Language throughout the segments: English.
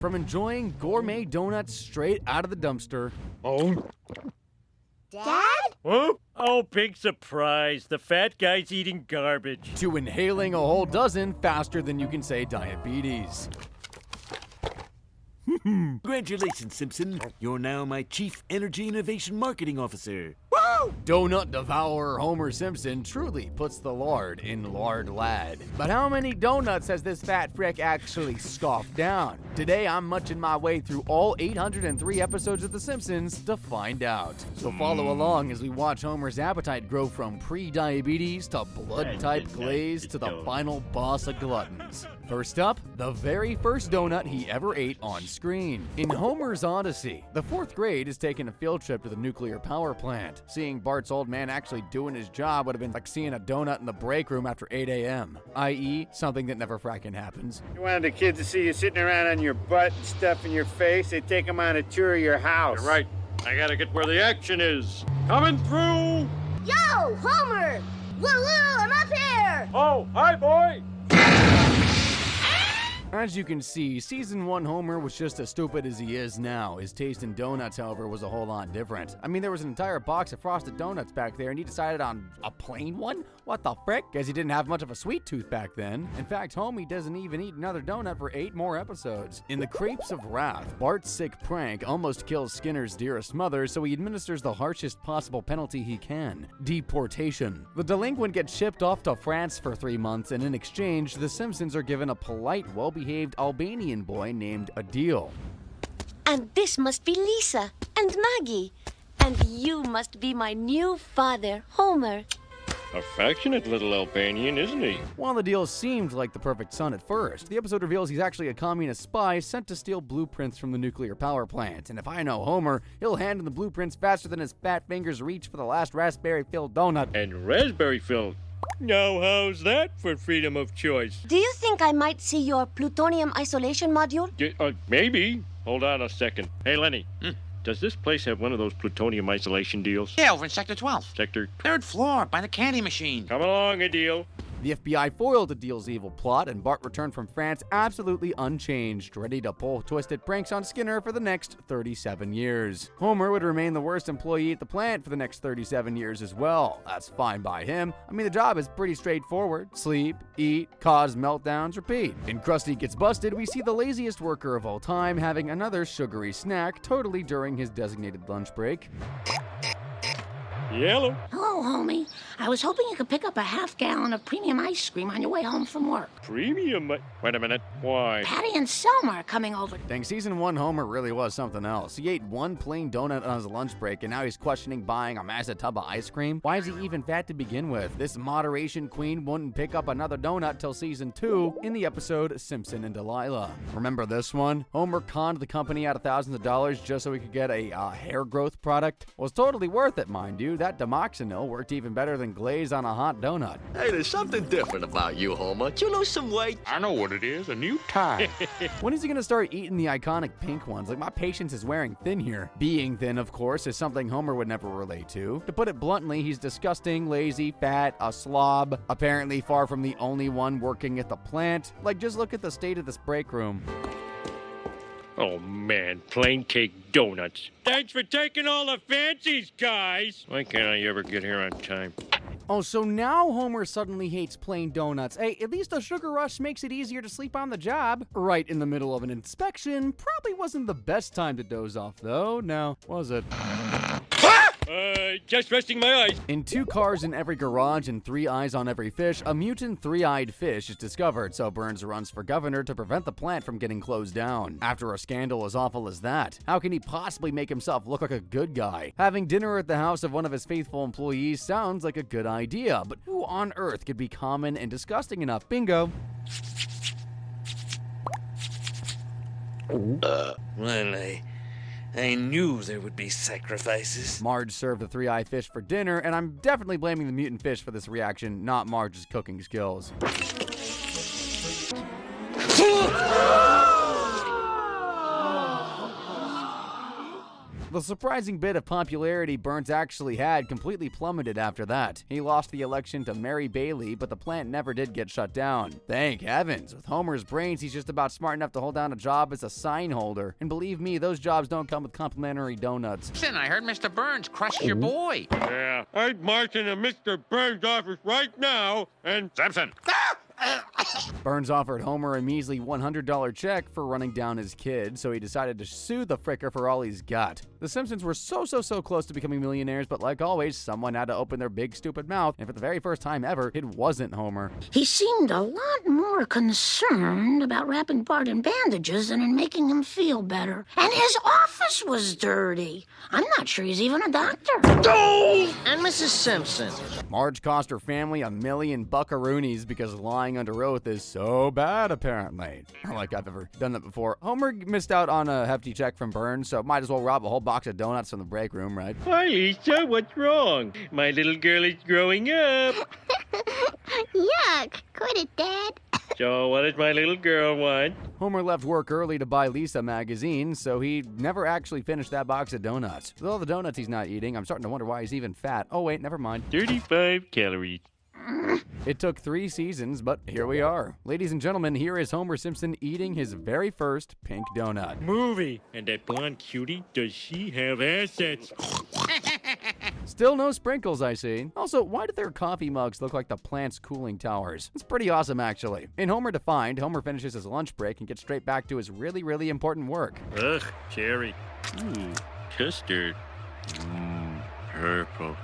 from enjoying gourmet donuts straight out of the dumpster. Oh. Dad? Huh? Oh, big surprise. The fat guy's eating garbage. To inhaling a whole dozen faster than you can say diabetes. Congratulations, Simpson. You're now my Chief Energy Innovation Marketing Officer. Woo! Donut devourer Homer Simpson truly puts the lard in lard lad. But how many donuts has this fat frick actually scoffed down? Today I'm munching my way through all 803 episodes of The Simpsons to find out. So follow along as we watch Homer's appetite grow from pre-diabetes to blood-type glaze to the final boss of gluttons. First up, the very first donut he ever ate on screen. In Homer's Odyssey, the 4th grade is taking a field trip to the nuclear power plant. Seeing Bart's old man actually doing his job would have been like seeing a donut in the break room after 8 a.m., i.e. something that never fracking happens. You wanted the kids to see you sitting around on your butt and stuff in your face, they take them on a tour of your house. You're right. I gotta get where the action is. Coming through! Yo, Homer! Woo woo, I'm up here! Oh, hi, boy! As you can see, Season 1 Homer was just as stupid as he is now. His taste in donuts, however, was a whole lot different. I mean, there was an entire box of frosted donuts back there, and he decided on a plain one? What the frick? Guess he didn't have much of a sweet tooth back then. In fact, Homie doesn't even eat another donut for 8 more episodes. In the Crepes of Wrath, Bart's sick prank almost kills Skinner's dearest mother, so he administers the harshest possible penalty he can: deportation. The delinquent gets shipped off to France for 3 months, and in exchange, the Simpsons are given a polite, well-behaved Albanian boy named Adil. And this must be Lisa and Maggie. And you must be my new father, Homer. Affectionate little Albanian, isn't he? While Adil seemed like the perfect son at first, the episode reveals he's actually a communist spy sent to steal blueprints from the nuclear power plant. And if I know Homer, he'll hand him the blueprints faster than his fat fingers reach for the last raspberry-filled donut. And raspberry-filled. Now, how's that for freedom of choice? Do you think I might see your plutonium isolation module? Maybe. Hold on a second. Hey, Lenny. Does this place have one of those plutonium isolation deals? Yeah, over in Sector 12. Sector? 3rd floor, by the candy machine. Come along, Adil. The FBI foiled Adil's evil plot, and Bart returned from France absolutely unchanged, ready to pull twisted pranks on Skinner for the next 37 years. Homer would remain the worst employee at the plant for the next 37 years as well. That's fine by him. I mean, the job is pretty straightforward. Sleep, eat, cause meltdowns, repeat. In Krusty Gets Busted, we see the laziest worker of all time having another sugary snack totally during his designated lunch break. Yellow. Hello, homie. I was hoping you could pick up a half-gallon of premium ice cream on your way home from work. Premium? Wait a minute. Why? Patty and Selma are coming over. Dang, Season 1 Homer really was something else. He ate one plain donut on his lunch break, and now he's questioning buying a massive tub of ice cream? Why is he even fat to begin with? This moderation queen wouldn't pick up another donut till Season 2 in the episode Simpson and Delilah. Remember this one? Homer conned the company out of thousands of dollars just so he could get a hair growth product. Was totally worth it, mind you. That Demoxenil worked even better than glaze on a hot donut. Hey, there's something different about you, Homer. You lose some weight. I know what it is. A new tie. When is he gonna start eating the iconic pink ones? Like, my patience is wearing thin here. Being thin, of course, is something Homer would never relate to. To put it bluntly, he's disgusting, lazy, fat, a slob, apparently far from the only one working at the plant. Like, just look at the state of this break room. Oh, man. Plain cake donuts. Thanks for taking all the fancies, guys. Why can't I ever get here on time? Oh, so now Homer suddenly hates plain donuts. Hey, at least a sugar rush makes it easier to sleep on the job. Right in the middle of an inspection. Probably wasn't the best time to doze off, though. No, was it? Just resting my eyes. In 2 cars in every garage and 3 eyes on every fish, a mutant 3-eyed fish is discovered, so Burns runs for governor to prevent the plant from getting closed down. After a scandal as awful as that, how can he possibly make himself look like a good guy? Having dinner at the house of one of his faithful employees sounds like a good idea, but who on earth could be common and disgusting enough? Bingo. Well, I knew there would be sacrifices. Marge served the 3-eyed fish for dinner, and I'm definitely blaming the mutant fish for this reaction, not Marge's cooking skills. The surprising bit of popularity Burns actually had completely plummeted after that. He lost the election to Mary Bailey, but the plant never did get shut down. Thank heavens. With Homer's brains, he's just about smart enough to hold down a job as a sign holder. And believe me, those jobs don't come with complimentary donuts. Listen, I heard Mr. Burns crushed your boy. Yeah, I'd march into Mr. Burns' office right now and... Simpson! Burns offered Homer a measly $100 check for running down his kid, so he decided to sue the fricker for all he's got. The Simpsons were so close to becoming millionaires, but like always, someone had to open their big stupid mouth, and for the very first time ever, it wasn't Homer. He seemed a lot more concerned about wrapping Bart in bandages than in making him feel better. And his office was dirty. I'm not sure he's even a doctor. And Mrs. Simpson. Marge cost her family $1 million buckaroonies because lying under oath is so bad, apparently. Not like I've ever done that before. Homer missed out on a hefty check from Burns, so might as well rob a whole box of donuts from the break room, right? Hi, Lisa, what's wrong? My little girl is growing up. Yuck. Quit it, Dad. So what does my little girl want? Homer left work early to buy Lisa magazine, so he never actually finished that box of donuts. With all the donuts he's not eating, I'm starting to wonder why he's even fat. Oh wait, never mind. 35 calories. It took 3 seasons, but here we are. Ladies and gentlemen, here is Homer Simpson eating his very first pink donut. Movie. And that blonde cutie, does she have assets? Still no sprinkles, I see. Also, why do their coffee mugs look like the plant's cooling towers? It's pretty awesome, actually. In Homer Defined, Homer finishes his lunch break and gets straight back to his really important work. Ugh, cherry. Ooh, custard. Purple.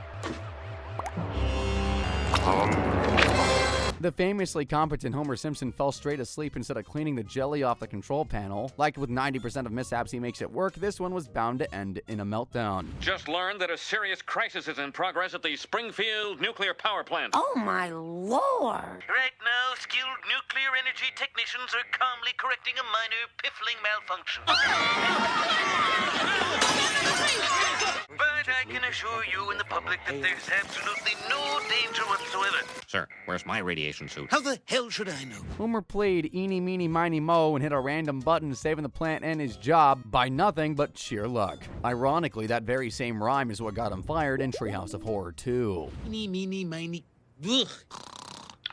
The famously competent Homer Simpson fell straight asleep instead of cleaning the jelly off the control panel. Like with 90% of mishaps he makes at work, this one was bound to end in a meltdown. Just learned that a serious crisis is in progress at the Springfield nuclear power plant. Oh, my Lord. Right now, skilled nuclear energy technicians are calmly correcting a minor piffling malfunction. But I can assure you and the public that there's absolutely no danger whatsoever. Sir, where's my radiation suit? How the hell should I know? Homer played eeny, meeny, miny, mo and hit a random button, saving the plant and his job by nothing but sheer luck. Ironically, that very same rhyme is what got him fired in Treehouse of Horror 2. Eeny, meeny, miny. Ugh.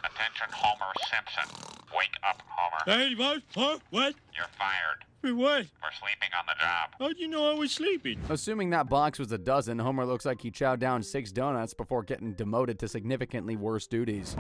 Attention, Homer Simpson. Wake up, Homer. Hey, what? Huh? What? You're fired For what? for sleeping on the job. How'd you know I was sleeping? Assuming that box was a dozen, Homer looks like he chowed down 6 donuts before getting demoted to significantly worse duties.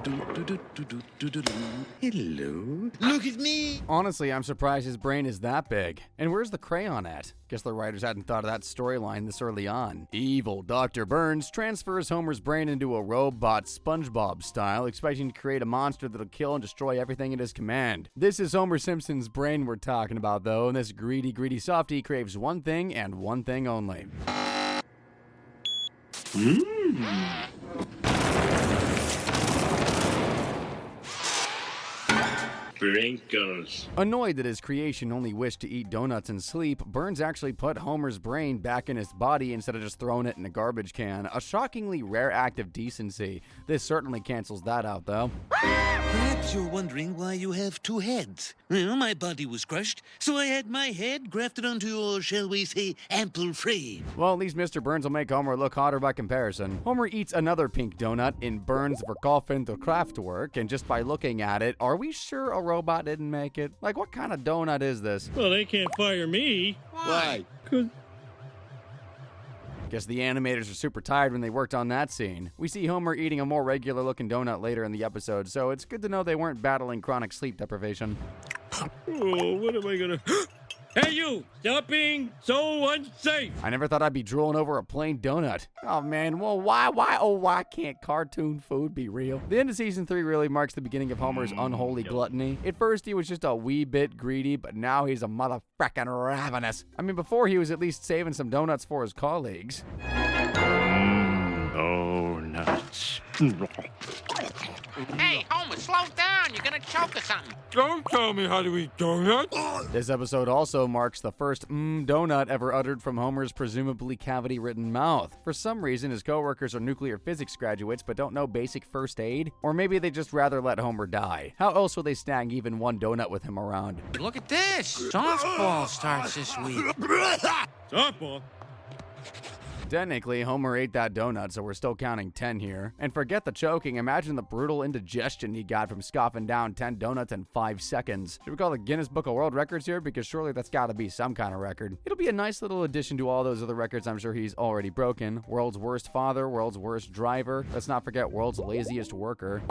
Hello. Look at me. Honestly, I'm surprised his brain is that big. And where's the crayon at? Guess the writers hadn't thought of that storyline this early on. Evil Dr. Burns transfers Homer's brain into a robot SpongeBob style, expecting to create a monster that'll kill and destroy everything at his command. This is Homer Simpson's brain we're talking about, though, and this greedy softy craves one thing and one thing only. Sprinkles. Annoyed that his creation only wished to eat donuts and sleep, Burns actually put Homer's brain back in his body instead of just throwing it in a garbage can. A shockingly rare act of decency. This certainly cancels that out, though. Perhaps you're wondering why you have 2 heads. Well, my body was crushed, so I had my head grafted onto your, shall we say, ample frame. Well, at least Mr. Burns will make Homer look hotter by comparison. Homer eats another pink donut in Burns' verkaufen Kraftwerk, and just by looking at it, are we sure a robot didn't make it? Like, what kind of donut is this? Well, they can't fire me. Why? 'Cause Guess the animators are super tired when they worked on that scene. We see Homer eating a more regular looking donut later in the episode, so it's good to know they weren't battling chronic sleep deprivation. Oh, what am I gonna... Hey, you! Stop being so unsafe! I never thought I'd be drooling over a plain donut. Oh man, well why can't cartoon food be real? The end of season 3 really marks the beginning of Homer's unholy gluttony. At first he was just a wee bit greedy, but now he's a motherfucking ravenous. I mean, before he was at least saving some donuts for his colleagues. Oh, nuts. Hey, Homer, slow down. You're gonna choke or something. Don't tell me how to eat donuts. This episode also marks the first donut ever uttered from Homer's presumably cavity-ridden mouth. For some reason, his coworkers are nuclear physics graduates but don't know basic first aid. Or maybe they just rather let Homer die. How else will they snag even one donut with him around? Look at this. Softball starts this week. Softball? Technically, Homer ate that donut, so we're still counting 10 here. And forget the choking, imagine the brutal indigestion he got from scoffing down 10 donuts in 5 seconds. Should we call the Guinness Book of World Records here? Because surely that's gotta be some kind of record. It'll be a nice little addition to all those other records I'm sure he's already broken. World's worst father, world's worst driver. Let's not forget world's laziest worker.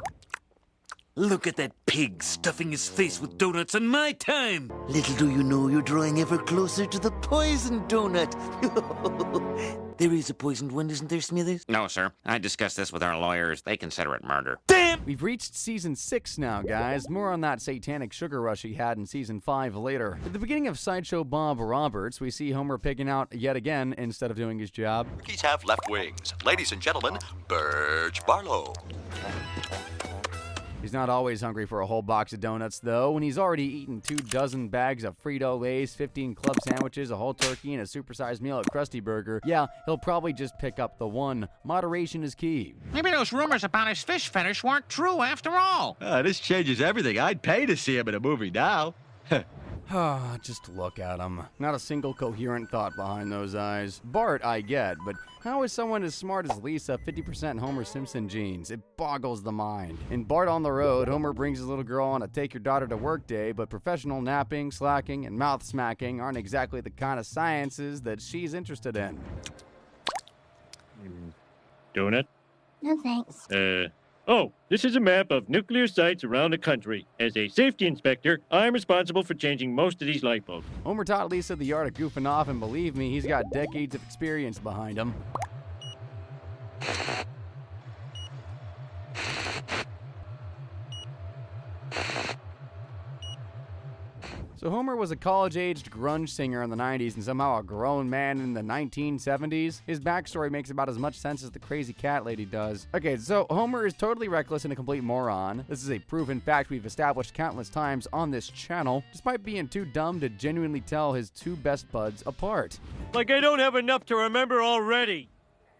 Look at that pig stuffing his face with donuts on my time. Little do you know you're drawing ever closer to the poisoned donut. There is a poisoned one, isn't there, Smithers? No, sir. I discussed this with our lawyers. They consider it murder. Damn! We've reached season 6 now, guys. More on that satanic sugar rush he had in season 5 later. At the beginning of Sideshow Bob Roberts, we see Homer pigging out yet again instead of doing his job. Turkeys have left wings. Ladies and gentlemen, Birch Barlow. He's not always hungry for a whole box of donuts, though. When he's already eaten 24 bags of Frito-Lays, 15 club sandwiches, a whole turkey, and a supersized meal at Krusty Burger, yeah, he'll probably just pick up the one. Moderation is key. Maybe those rumors about his fish fetish weren't true after all. This changes everything. I'd pay to see him in a movie now. Just look at him. Not a single coherent thought behind those eyes. Bart, I get, but how is someone as smart as Lisa 50% Homer Simpson genes? It boggles the mind. In Bart on the Road, Homer brings his little girl on a take your daughter to work day, but professional napping, slacking, and mouth smacking aren't exactly the kind of sciences that she's interested in. Donut? No thanks. Oh, this is a map of nuclear sites around the country. As a safety inspector, I'm responsible for changing most of these light bulbs. Homer taught Lisa the art of goofing off, and believe me, he's got decades of experience behind him. So Homer was a college-aged grunge singer in the 90s and somehow a grown man in the 1970s. His backstory makes about as much sense as the crazy cat lady does. Okay, so Homer is totally reckless and a complete moron. This is a proven fact we've established countless times on this channel, despite being too dumb to genuinely tell his two best buds apart. Like I don't have enough to remember already.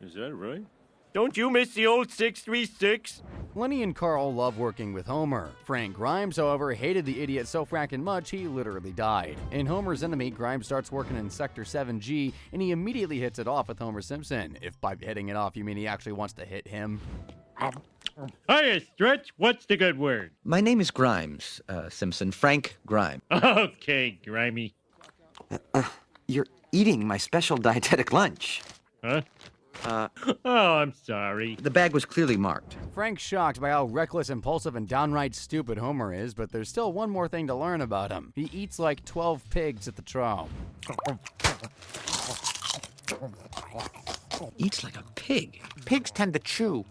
Is that right? Don't you miss the old 636? Lenny and Carl love working with Homer. Frank Grimes, however, hated the idiot so frackin' much he literally died. In Homer's Enemy, Grimes starts working in Sector 7G, and he immediately hits it off with Homer Simpson. If by hitting it off you mean he actually wants to hit him. Hiya, Stretch. What's the good word? My name is Grimes, Simpson. Frank Grimes. Okay, Grimey. You're eating my special dietetic lunch. Huh? Oh, I'm sorry. The bag was clearly marked. Frank's shocked by how reckless, impulsive, and downright stupid Homer is, but there's still one more thing to learn about him. He eats like 12 pigs at the trough. Eats like a pig? Pigs tend to chew.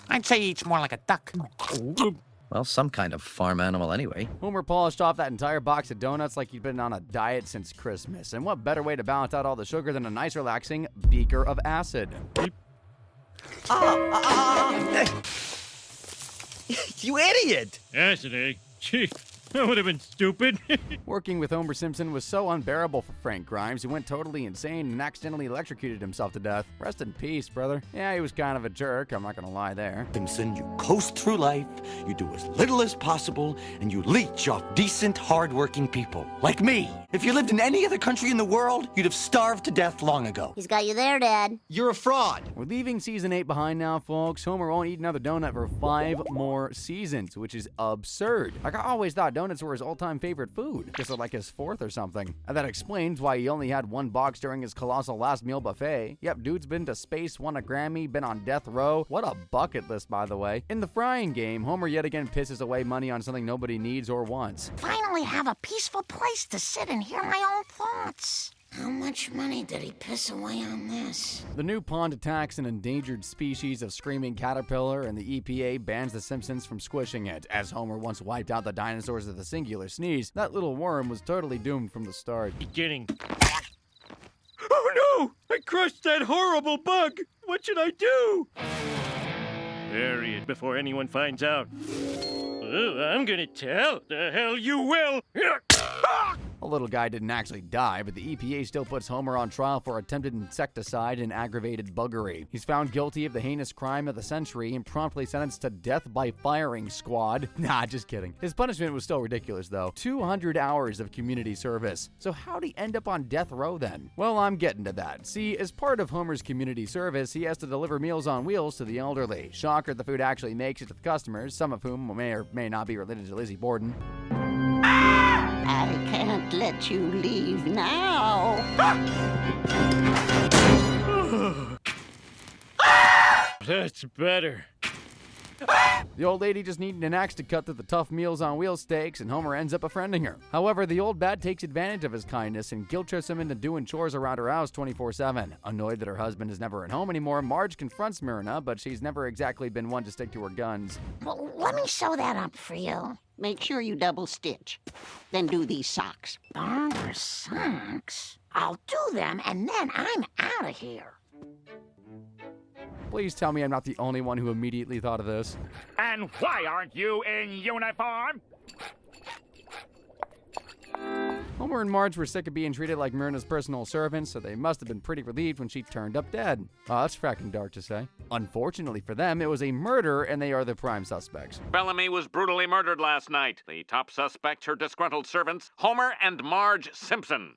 I'd say he eats more like a duck. Well, some kind of farm animal anyway. Homer polished off that entire box of donuts like he'd been on a diet since Christmas. And what better way to balance out all the sugar than a nice relaxing beaker of acid? You idiot! Acid, eh? Gee, that would have been stupid. Working with Homer Simpson was so unbearable for Frank Grimes, he went totally insane and accidentally electrocuted himself to death. Rest in peace, brother. Yeah, he was kind of a jerk, I'm not gonna lie there. Simpson, you coast through life, you do as little as possible, and you leech off decent, hard-working people. Like me. If you lived in any other country in the world, you'd have starved to death long ago. He's got you there, Dad. You're a fraud. We're leaving season 8 behind now, folks. Homer won't eat another donut for 5 more seasons, which is absurd. Like, I always thought donuts were his all-time favorite food. Guess they're like his 4th or something. And that explains why he only had 1 box during his colossal last meal buffet. Yep, dude's been to space, won a Grammy, been on death row. What a bucket list, by the way. In the frying game, Homer yet again pisses away money on something nobody needs or wants. Finally have a peaceful place to sit and hear my own thoughts. How much money did he piss away on this? The new pond attacks an endangered species of screaming caterpillar, and the EPA bans the Simpsons from squishing it. As Homer once wiped out the dinosaurs with a singular sneeze, that little worm was totally doomed from the start. Beginning. Oh no! I crushed that horrible bug! What should I do? Bury it before anyone finds out. Oh, I'm gonna tell. The hell you will! The little guy didn't actually die, but the EPA still puts Homer on trial for attempted insecticide and aggravated buggery. He's found guilty of the heinous crime of the century and promptly sentenced to death by firing squad. Nah, just kidding. His punishment was still ridiculous, though. 200 hours of community service. So how'd he end up on death row then? Well, I'm getting to that. See, as part of Homer's community service, he has to deliver Meals on Wheels to the elderly. Shocker, the food actually makes it to the customers, some of whom may or may not be related to Lizzie Borden. I can't let you leave now. That's better. The old lady just needed an axe to cut through the tough Meals on Wheels steaks, and Homer ends up befriending her. However, the old bat takes advantage of his kindness and guilt trips him into doing chores around her house 24/7. Annoyed that her husband is never at home anymore, Marge confronts Myrna, but she's never exactly been one to stick to her guns. Well, let me sew that up for you. Make sure you double stitch. Then do these socks. Barbara socks? I'll do them, and then I'm out of here. Please tell me I'm not the only one who immediately thought of this. And why aren't you in uniform? Homer and Marge were sick of being treated like Myrna's personal servants, so they must have been pretty relieved when she turned up dead. Oh, that's fracking dark to say. Unfortunately for them, it was a murder, and they are the prime suspects. Bellamy was brutally murdered last night. The top suspects, her disgruntled servants, Homer and Marge Simpson.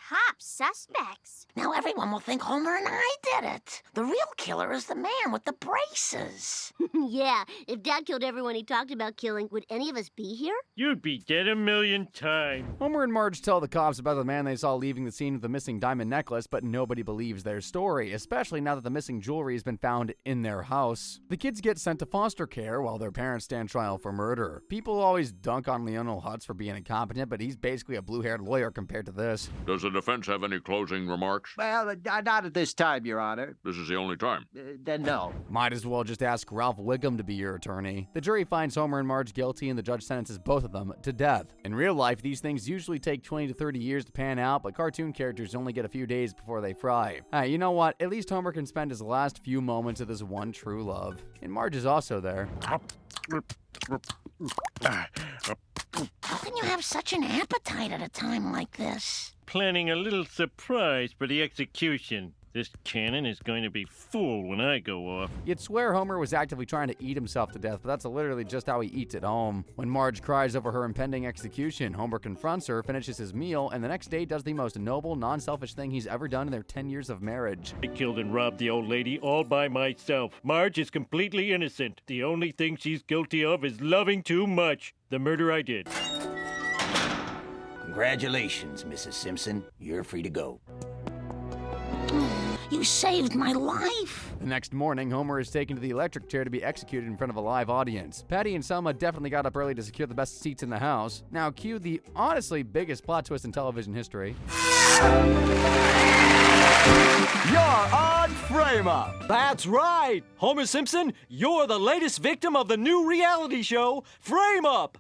Top suspects. Now everyone will think Homer and I did it. The real killer is the man with the braces. Yeah, if Dad killed everyone he talked about killing, would any of us be here? You'd be dead a million times. Homer and Marge tell the cops about the man they saw leaving the scene with the missing diamond necklace, but nobody believes their story, especially now that the missing jewelry has been found in their house. The kids get sent to foster care while their parents stand trial for murder. People always dunk on Lionel Hutz for being incompetent, but he's basically a blue-haired lawyer compared to this. Does the defense have any closing remarks? Well, not at this time, Your Honor. This is the only time. Then no. Might as well just ask Ralph Wiggum to be your attorney. The jury finds Homer and Marge guilty, and the judge sentences both of them to death. In real life, these things usually take 20 to 30 years to pan out, but cartoon characters only get a few days before they fry. Hey, you know what? At least Homer can spend his last few moments with his one true love. And Marge is also there. How can you have such an appetite at a time like this? Planning a little surprise for the execution. This cannon is going to be full when I go off. You'd swear Homer was actively trying to eat himself to death, but that's literally just how he eats at home. When Marge cries over her impending execution, Homer confronts her, finishes his meal, and the next day does the most noble, non-selfish thing he's ever done in their 10 years of marriage. I killed and robbed the old lady all by myself. Marge is completely innocent. The only thing she's guilty of is loving too much. The murder I did. Congratulations, Mrs. Simpson. You're free to go. You saved my life. The next morning, Homer is taken to the electric chair to be executed in front of a live audience. Patty and Selma definitely got up early to secure the best seats in the house. Now cue the honestly biggest plot twist in television history. You're on Frame Up! That's right! Homer Simpson, you're the latest victim of the new reality show, Frame Up!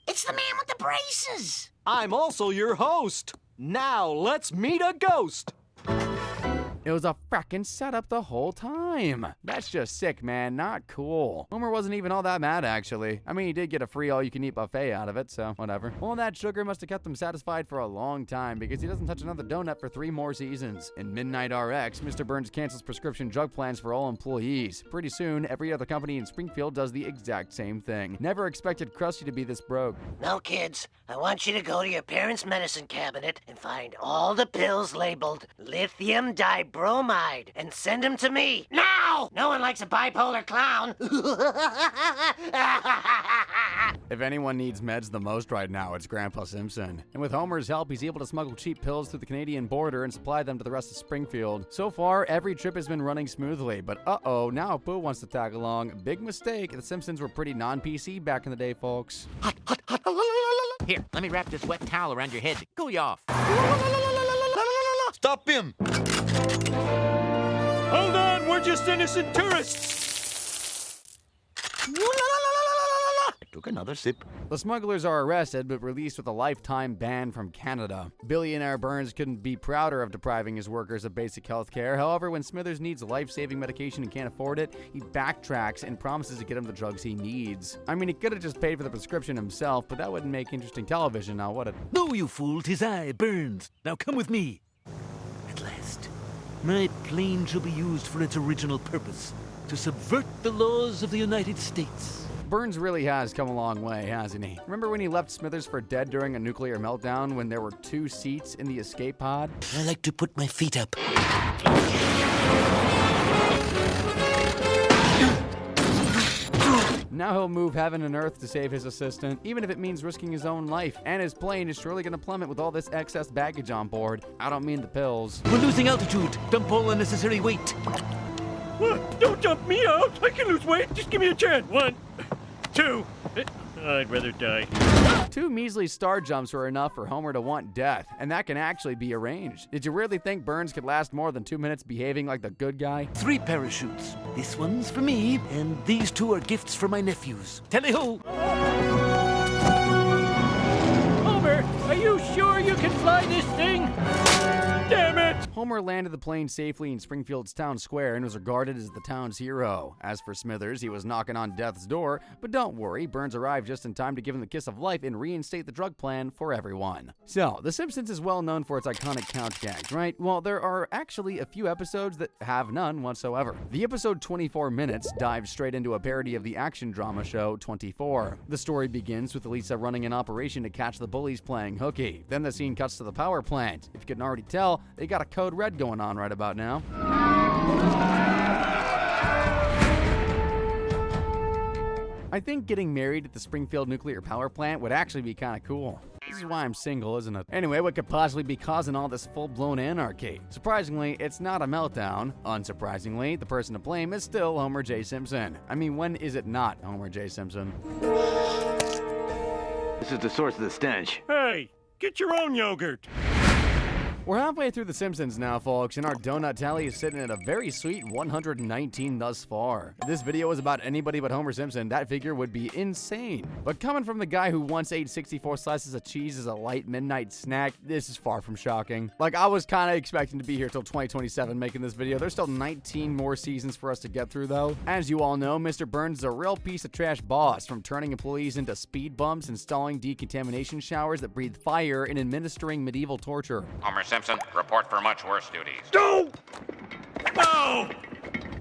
It's the man with the braces. I'm also your host. Now let's meet a ghost. It was a frackin' setup the whole time. That's just sick, man. Not cool. Homer wasn't even all that mad, actually. I mean, he did get a free all-you-can-eat buffet out of it, so whatever. All that sugar must have kept him satisfied for a long time, because he doesn't touch another donut for 3 more seasons. In Midnight RX, Mr. Burns cancels prescription drug plans for all employees. Pretty soon, every other company in Springfield does the exact same thing. Never expected Krusty to be this broke. Now, kids, I want you to go to your parents' medicine cabinet and find all the pills labeled lithium dibromide and send them to me. Now! No one likes a bipolar clown. If anyone needs meds the most right now, it's Grandpa Simpson. And with Homer's help, he's able to smuggle cheap pills through the Canadian border and supply them to the rest of Springfield. So far, every trip has been running smoothly, but uh-oh, now Boo wants to tag along. Big mistake. The Simpsons were pretty non-PC back in the day, folks. Here, let me wrap this wet towel around your head to cool you off. Stop him! Hold on, we're just innocent tourists. I took a another sip. The smugglers are arrested but released with a lifetime ban from Canada. Billionaire Burns couldn't be prouder of depriving his workers of basic health care. However, when Smithers needs life-saving medication and can't afford it, he backtracks and promises to get him the drugs he needs. I mean, he could have just paid for the prescription himself, but that wouldn't make interesting television now, would it? No, you fool, 'tis I, Burns. Now come with me. At last, my plane shall be used for its original purpose, to subvert the laws of the United States. Burns really has come a long way, hasn't he? Remember when he left Smithers for dead during a nuclear meltdown when there were 2 seats in the escape pod? I like to put my feet up. Now he'll move heaven and earth to save his assistant, even if it means risking his own life. And his plane is surely going to plummet with all this excess baggage on board. I don't mean the pills. We're losing altitude. Dump all unnecessary weight. What? Don't dump me out. I can lose weight. Just give me a chance. 1, 2. I'd rather die. 2 measly star jumps were enough for Homer to want death, and that can actually be arranged. Did you really think Burns could last more than 2 minutes behaving like the good guy? 3 parachutes. This one's for me, and these 2 are gifts for my nephews. Tally-ho! Homer, are you sure you can fly this thing? Damn it! Homer landed the plane safely in Springfield's town square and was regarded as the town's hero. As for Smithers, he was knocking on death's door, but don't worry, Burns arrived just in time to give him the kiss of life and reinstate the drug plan for everyone. So, The Simpsons is well known for its iconic couch gags, right? Well, there are actually a few episodes that have none whatsoever. The episode 24 Minutes dives straight into a parody of the action drama show 24. The story begins with Lisa running an operation to catch the bullies playing hooky. Then the scene cuts to the power plant. If you couldn't already tell, they got a code red going on right about now. I think getting married at the Springfield nuclear power plant would actually be kind of cool. This is why I'm single, isn't it? Anyway, what could possibly be causing all this full-blown anarchy? Surprisingly, it's not a meltdown. Unsurprisingly, the person to blame is still Homer J. Simpson. I mean, when is it not Homer J. Simpson? This is the source of the stench. Hey, get your own yogurt. We're halfway through The Simpsons now, folks, and our donut tally is sitting at a very sweet 119 thus far. If this video was about anybody but Homer Simpson, that figure would be insane. But coming from the guy who once ate 64 slices of cheese as a light midnight snack, this is far from shocking. Like, I was kind of expecting to be here till 2027 making this video. There's still 19 more seasons for us to get through, though. As you all know, Mr. Burns is a real piece of trash boss, from turning employees into speed bumps, installing decontamination showers that breathe fire, and administering medieval torture. Homer Simpson, report for much worse duties. No! No!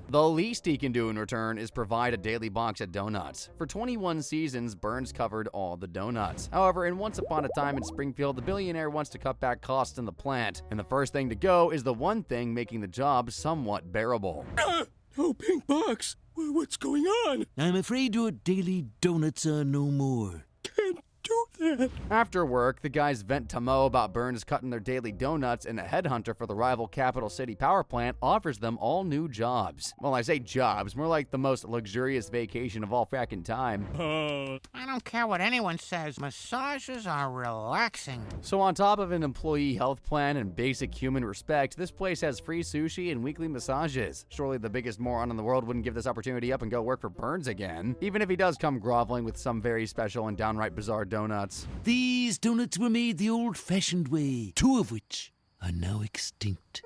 The least he can do in return is provide a daily box of donuts. For 21 seasons, Burns covered all the donuts. However, in Once Upon a Time in Springfield, the billionaire wants to cut back costs in the plant, and the first thing to go is the one thing making the job somewhat bearable. Oh, pink box. What's going on? I'm afraid your daily donuts are no more. Can't do that. After work, the guys vent to Mo about Burns cutting their daily donuts, and a headhunter for the rival Capital City power plant offers them all new jobs. Well, I say jobs, more like the most luxurious vacation of all fracking time. I don't care what anyone says. Massages are relaxing. So on top of an employee health plan and basic human respect, this place has free sushi and weekly massages. Surely the biggest moron in the world wouldn't give this opportunity up and go work for Burns again, even if he does come groveling with some very special and downright bizarre donuts. These donuts were made the old-fashioned way, 2 of which are now extinct.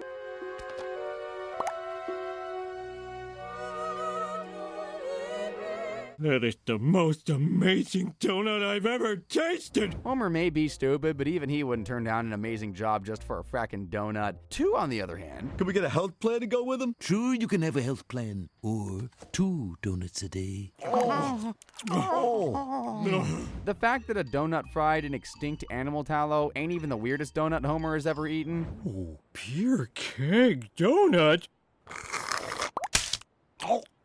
That is the most amazing donut I've ever tasted. Homer may be stupid, but even he wouldn't turn down an amazing job just for a frackin' donut. 2, on the other hand. Can we get a health plan to go with them? Sure, you can have a health plan, or 2 donuts a day. The fact that a donut fried in extinct animal tallow ain't even the weirdest donut Homer has ever eaten. Oh, pure keg donut.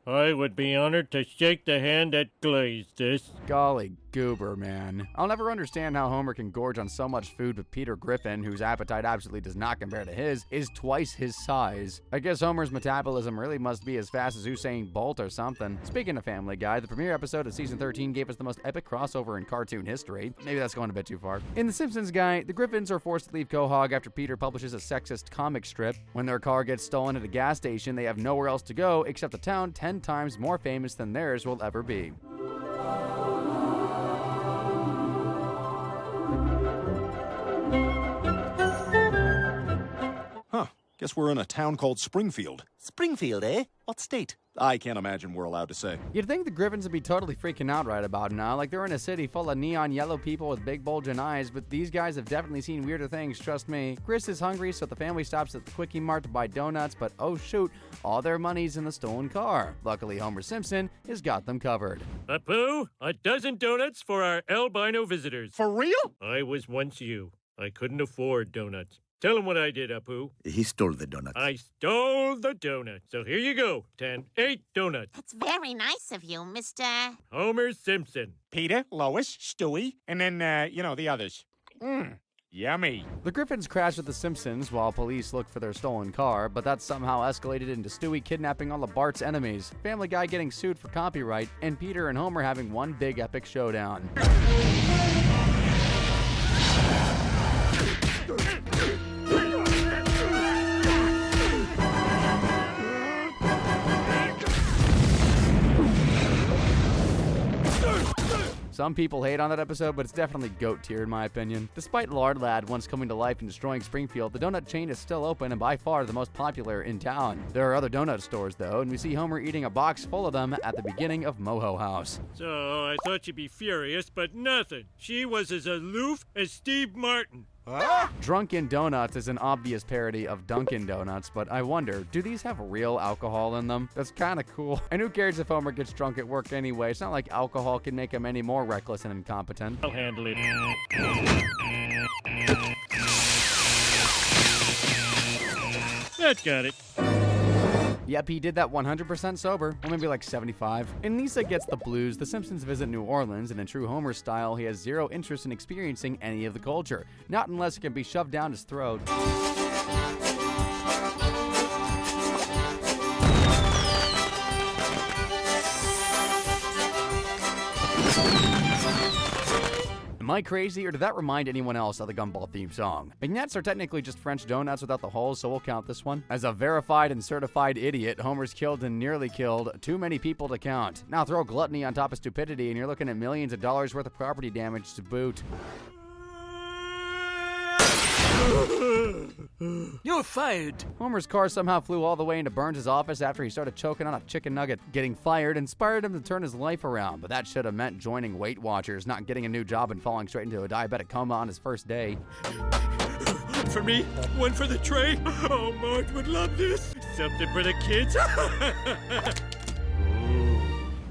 I would be honored to shake the hand that glazed this. Golly goober, man. I'll never understand how Homer can gorge on so much food, but Peter Griffin, whose appetite absolutely does not compare to his, is twice his size. I guess Homer's metabolism really must be as fast as Usain Bolt or something. Speaking of Family Guy, the premiere episode of season 13 gave us the most epic crossover in cartoon history. Maybe that's going a bit too far. In The Simpsons Guy, the Griffins are forced to leave Quahog after Peter publishes a sexist comic strip. When their car gets stolen at a gas station, they have nowhere else to go except a town 10 times more famous than theirs will ever be. Guess we're in a town called Springfield. Springfield, eh? What state? I can't imagine we're allowed to say. You'd think the Griffins would be totally freaking out right about now, like they're in a city full of neon yellow people with big bulging eyes, but these guys have definitely seen weirder things, trust me. Chris is hungry, so the family stops at the Quickie Mart to buy donuts, but oh shoot, all their money's in the stolen car. Luckily, Homer Simpson has got them covered. Apu, a dozen donuts for our albino visitors. For real? I was once you. I couldn't afford donuts. Tell him what I did, Apu. He stole the donuts. I stole the donuts. So here you go. 8 donuts. That's very nice of you, Mr. Homer Simpson. Peter, Lois, Stewie, and then, the others. Yummy. The Griffins crash with the Simpsons while police look for their stolen car, but that somehow escalated into Stewie kidnapping all of Bart's enemies, Family Guy getting sued for copyright, and Peter and Homer having one big epic showdown. Some people hate on that episode, but it's definitely GOAT tier in my opinion. Despite Lard Lad once coming to life and destroying Springfield, the donut chain is still open and by far the most popular in town. There are other donut stores though, and we see Homer eating a box full of them at the beginning of Moho House. So I thought you'd be furious, but nothing. She was as aloof as Steve Martin. Huh? Drunken Donuts is an obvious parody of Dunkin' Donuts, but I wonder, do these have real alcohol in them? That's kind of cool. And who cares if Homer gets drunk at work anyway? It's not like alcohol can make him any more reckless and incompetent. I'll handle it. That got it. Yep, he did that 100% sober, or maybe like 75. And Lisa gets the blues. The Simpsons visit New Orleans, and in true Homer style, he has zero interest in experiencing any of the culture. Not unless it can be shoved down his throat. Am I crazy, or did that remind anyone else of the Gumball theme song? Vignettes are technically just French donuts without the holes, so we'll count this one. As a verified and certified idiot, Homer's killed and nearly killed too many people to count. Now throw gluttony on top of stupidity, and you're looking at millions of dollars worth of property damage to boot. You're fired. Homer's car somehow flew all the way into Burns' office after he started choking on a chicken nugget. Getting fired inspired him to turn his life around, but that should have meant joining Weight Watchers, not getting a new job and falling straight into a diabetic coma on his first day. For me, one for the tray. Oh, Marge would love this. Something for the kids.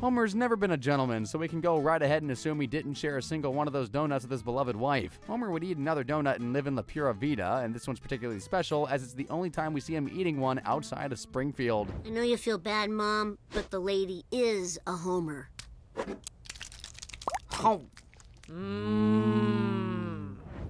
Homer's never been a gentleman, so we can go right ahead and assume he didn't share a single one of those donuts with his beloved wife. Homer would eat another donut and live in La Pura Vida, and this one's particularly special as it's the only time we see him eating one outside of Springfield. I know you feel bad, Mom, but the lady is a Homer. Oh.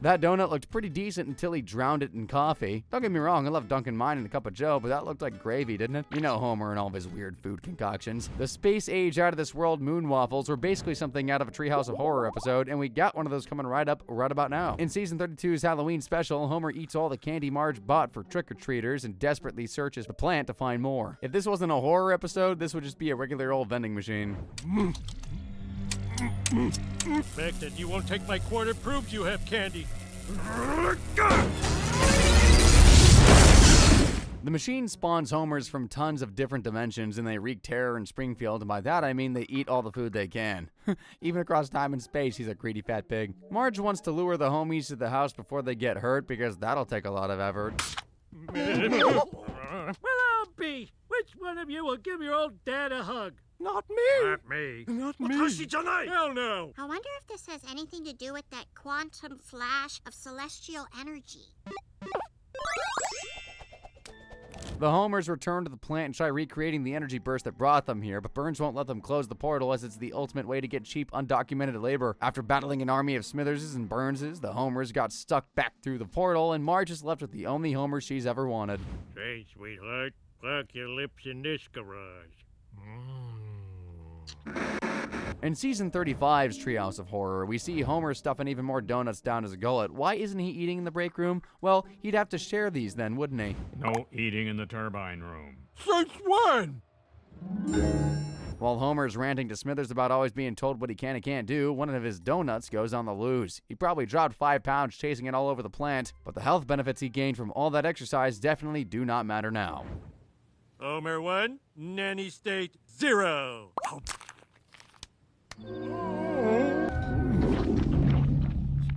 That donut looked pretty decent until he drowned it in coffee. Don't get me wrong, I love dunking mine in a cup of joe, but that looked like gravy, didn't it? You know Homer and all of his weird food concoctions. The space age out of this world moon waffles were basically something out of a Treehouse of Horror episode, and we got one of those coming right up right about now. In season 32's Halloween special, Homer eats all the candy Marge bought for trick-or-treaters and desperately searches the plant to find more. If this wasn't a horror episode, this would just be a regular old vending machine. The fact that you won't take my quarter proves you have candy. The machine spawns Homers from tons of different dimensions, and they wreak terror in Springfield, and by that I mean they eat all the food they can. Even across time and space, he's a greedy fat pig. Marge wants to lure the homies to the house before they get hurt, because that'll take a lot of effort. Well, I'll be. Which one of you will give your old dad a hug? Not me. Not me. Not me. Hell no. I wonder if this has anything to do with that quantum flash of celestial energy. The Homers return to the plant and try recreating the energy burst that brought them here, but Burns won't let them close the portal as it's the ultimate way to get cheap, undocumented labor. After battling an army of Smitherses and Burnses, the Homers got stuck back through the portal, and Marge is left with the only Homer she's ever wanted. Say, sweetheart, plug your lips in this garage. In season 35's Treehouse of Horror, we see Homer stuffing even more donuts down his gullet. Why isn't he eating in the break room? Well, he'd have to share these then, wouldn't he? No eating in the turbine room. Since when? While Homer's ranting to Smithers about always being told what he can and can't do, one of his donuts goes on the loose. He probably dropped 5 pounds chasing it all over the plant, but the health benefits he gained from all that exercise definitely do not matter now. Homer 1, Nanny State 0.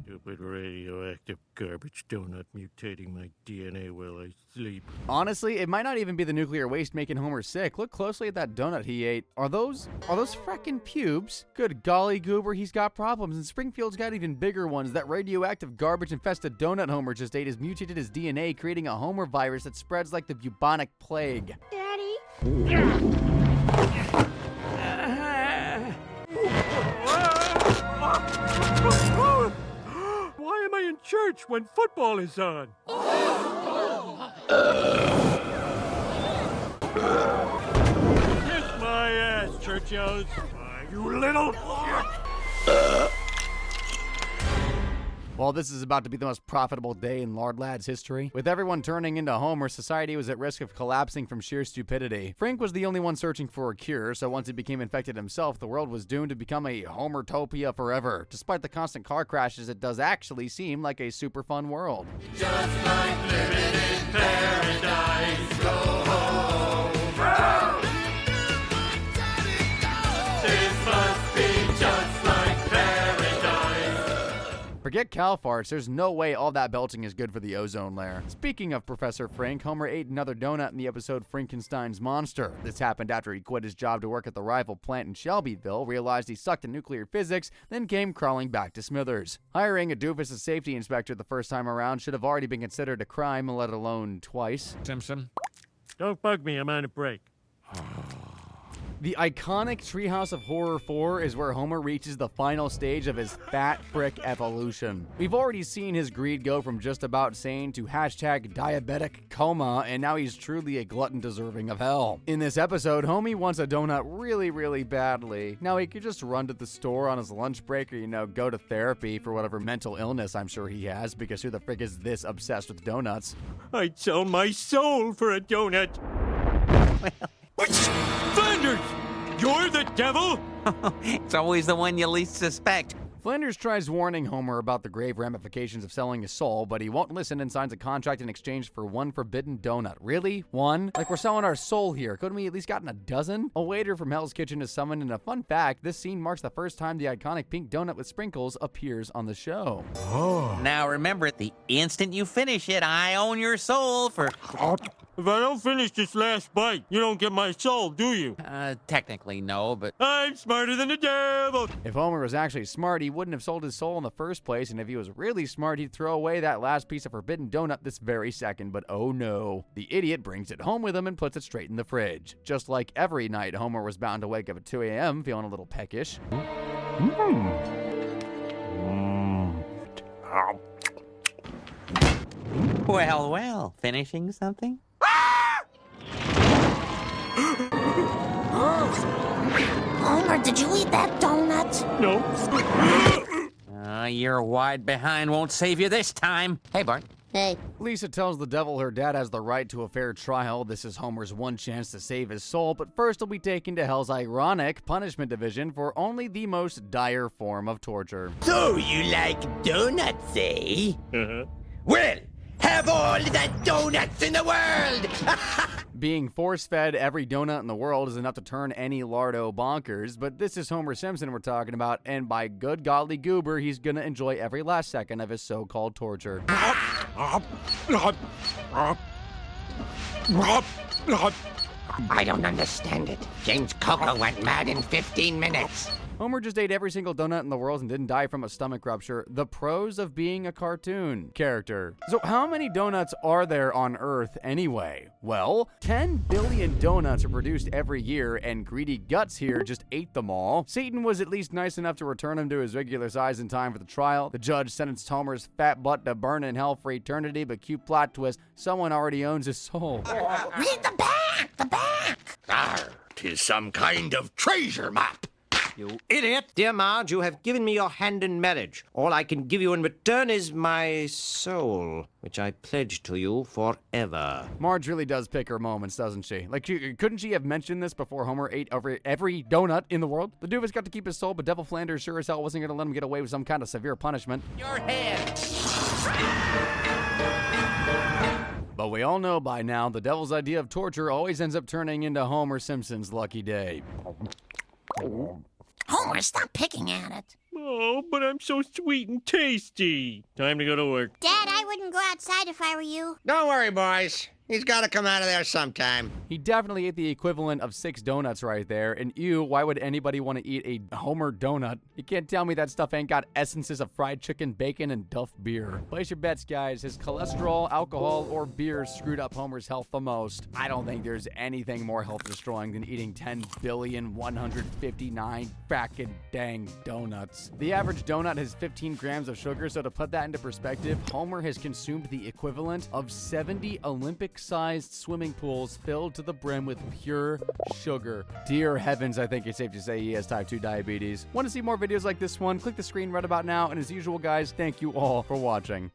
Stupid radioactive garbage donut mutating my DNA while I sleep. Honestly, it might not even be the nuclear waste making Homer sick. Look closely at that donut he ate. Are those frickin' pubes? Good golly, Goober, he's got problems, and Springfield's got even bigger ones. That radioactive garbage-infested donut Homer just ate has mutated his DNA, creating a Homer virus that spreads like the bubonic plague. Daddy? Why am I in church when football is on? Kiss my ass, Churchos. You little shit. While this is about to be the most profitable day in Lard Lad's history, with everyone turning into Homer, society was at risk of collapsing from sheer stupidity. Frank was the only one searching for a cure, so once he became infected himself, the world was doomed to become a Homertopia forever. Despite the constant car crashes, it does actually seem like a super fun world. Just like living in paradise, go home. This must be just like paradise. Forget cow farts, there's no way all that belching is good for the ozone layer. Speaking of Professor Frank, Homer ate another donut in the episode Frankenstein's Monster. This happened after he quit his job to work at the rival plant in Shelbyville, realized he sucked at nuclear physics, then came crawling back to Smithers. Hiring a doofus as safety inspector the first time around should have already been considered a crime, let alone twice. Simpson? Don't bug me, I'm on a break. The iconic Treehouse of Horror 4 is where Homer reaches the final stage of his fat frick evolution. We've already seen his greed go from just about sane to #diabetic coma, and now he's truly a glutton deserving of hell. In this episode, Homie wants a donut really, really badly. Now, he could just run to the store on his lunch break or, go to therapy for whatever mental illness I'm sure he has, because who the frick is this obsessed with donuts? I'd sell my soul for a donut. Flanders! You're the devil? It's always the one you least suspect. Flanders tries warning Homer about the grave ramifications of selling his soul, but he won't listen and signs a contract in exchange for one forbidden donut. Really? One? Like we're selling our soul here. Couldn't we at least gotten a dozen? A waiter from Hell's Kitchen is summoned, and a fun fact, this scene marks the first time the iconic pink donut with sprinkles appears on the show. Oh. Now remember, the instant you finish it, I own your soul for... If I don't finish this last bite, you don't get my soul, do you? Technically no, but... I'm smarter than the devil! If Homer was actually smart, he wouldn't have sold his soul in the first place, and if he was really smart, he'd throw away that last piece of forbidden donut this very second, but oh no. The idiot brings it home with him and puts it straight in the fridge. Just like every night, Homer was bound to wake up at 2 a.m. feeling a little peckish. Well, finishing something? Homer, did you eat that donut? No. Your wide behind won't save you this time. Hey, Bart. Hey. Lisa tells the devil her dad has the right to a fair trial. This is Homer's one chance to save his soul, but first he'll be taken to Hell's ironic punishment division for only the most dire form of torture. So you like donuts, eh? Uh-huh. Well, have all the donuts in the world! Being force-fed every donut in the world is enough to turn any lardo bonkers, but this is Homer Simpson we're talking about, and by good godly goober, he's gonna enjoy every last second of his so-called torture. I don't understand it. James Coco went mad in 15 minutes. Homer just ate every single donut in the world and didn't die from a stomach rupture. The pros of being a cartoon character. So how many donuts are there on Earth anyway? Well, 10 billion donuts are produced every year, and Greedy Guts here just ate them all. Satan was at least nice enough to return him to his regular size in time for the trial. The judge sentenced Homer's fat butt to burn in hell for eternity, but cute plot twist, someone already owns his soul. Read the back! The back! Arr, 'tis some kind of treasure map. You idiot! Dear Marge, you have given me your hand in marriage. All I can give you in return is my soul, which I pledge to you forever. Marge really does pick her moments, doesn't she? Like, couldn't she have mentioned this before Homer ate every donut in the world? The doofus got to keep his soul, but Devil Flanders sure as hell wasn't going to let him get away with some kind of severe punishment. Your head. But we all know by now, the devil's idea of torture always ends up turning into Homer Simpson's lucky day. Homer, stop picking at it. Oh, but I'm so sweet and tasty. Time to go to work. Dad, I wouldn't go outside if I were you. Don't worry, boys. He's got to come out of there sometime. He definitely ate the equivalent of 6 donuts right there, and ew, why would anybody want to eat a Homer donut? You can't tell me that stuff ain't got essences of fried chicken, bacon, and Duff beer. Place your bets, guys. Has cholesterol, alcohol, or beer screwed up Homer's health the most? I don't think there's anything more health-destroying than eating 10,159 frackin' dang donuts. The average donut has 15 grams of sugar, so to put that into perspective, Homer has consumed the equivalent of 70 Olympic-sized swimming pools filled to the brim with pure sugar. Dear heavens, I think it's safe to say he has type 2 diabetes. Want to see more videos like this one? Click the screen right about now, and as usual, guys, thank you all for watching.